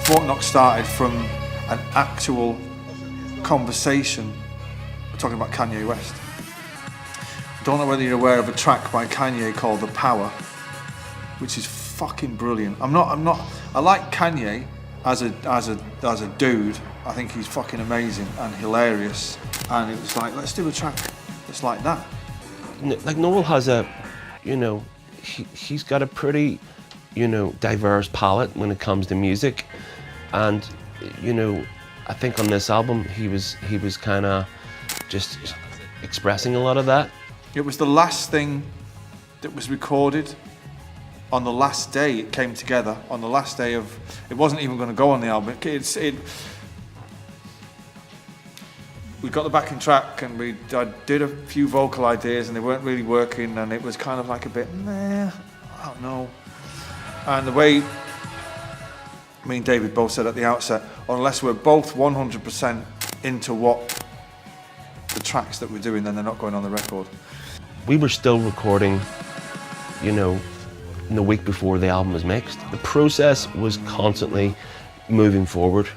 Fort Knox started from an actual conversation. We're talking about Kanye West. Don't know whether you're aware of a track by Kanye called The Power, which is fucking brilliant. I like Kanye as a dude. I think he's fucking amazing and hilarious. And it was like, let's do a track that's like that. Like Noel has a, he's got a pretty, diverse palette when it comes to music. And, I think on this album, he was kind of just expressing a lot of that. It was the last thing that was recorded. On the last day it came together, on the last day of, it wasn't even going to go on the album. We got the backing track and I did a few vocal ideas and they weren't really working, and it was kind of like a bit, I don't know. And the way me and David both said at the outset, unless we're both 100% into what the tracks that we're doing, then they're not going on the record. We were still recording, in the week before the album was mixed. The process was constantly moving forward.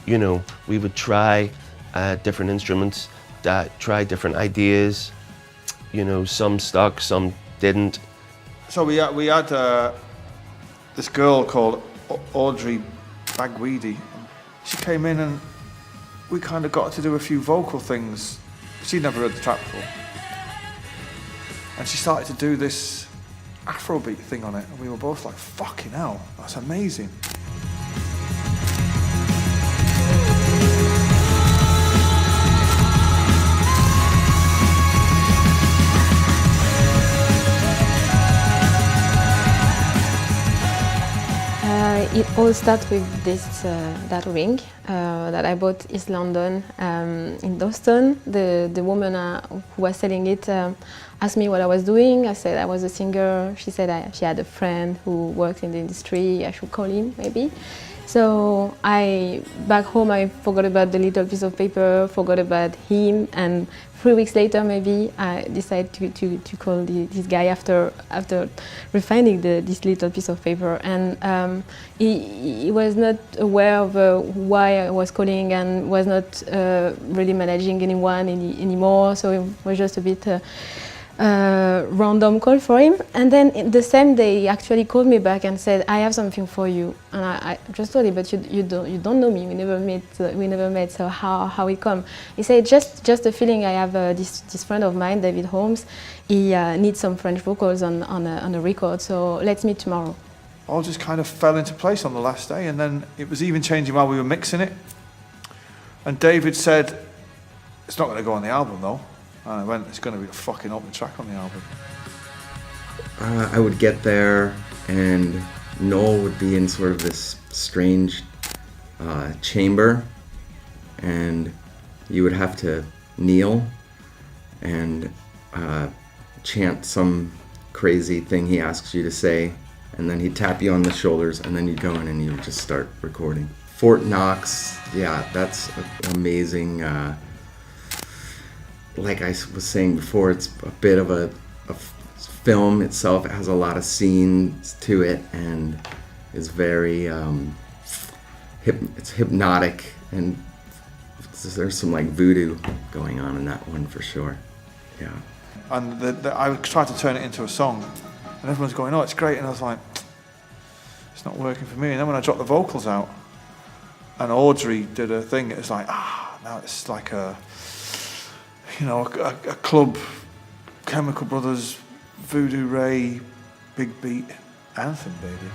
We would try different instruments, try different ideas. Some stuck, some didn't. So we had this girl called Audrey Bagweedy. She came in and we kind of got to do a few vocal things. She'd never heard the track before. And she started to do this Afrobeat thing on it, and we were both like, fucking hell, that's amazing. It all starts with that ring that I bought in East London, in Boston. The woman who was selling it asked me what I was doing. I said I was a singer. She said she had a friend who works in the industry. I should call him, maybe. So back home, I forgot about the little piece of paper, forgot about him, and 3 weeks later, maybe, I decided to call this guy after refining this little piece of paper. And he was not aware of why I was calling and was not really managing anyone anymore, so it was just a bit random call for him. And then the same day, he actually called me back and said, "I have something for you." And I just told him, "But you don't know me. We never met. So how it come?" He said, "Just a feeling. I have this friend of mine, David Holmes. He needs some French vocals on a record. So let's meet tomorrow." All just kind of fell into place on the last day, and then it was even changing while we were mixing it. And David said, "It's not going to go on the album, though." And I went, "It's going to be a fucking opening track on the album." I would get there and Noel would be in sort of this strange chamber, and you would have to kneel and chant some crazy thing he asks you to say, and then he'd tap you on the shoulders, and then you'd go in and you would just start recording. Fort Knox, yeah, that's amazing. Like I was saying before, it's a bit of a film itself. It has a lot of scenes to it and is very, it's hypnotic, and there's some like voodoo going on in that one for sure, yeah. And I tried to turn it into a song, and everyone's going, "Oh, it's great," and I was like, it's not working for me. And then when I dropped the vocals out, and Audrey did her thing, it was like, now it's like a club, Chemical Brothers, Voodoo Ray, big beat anthem, baby.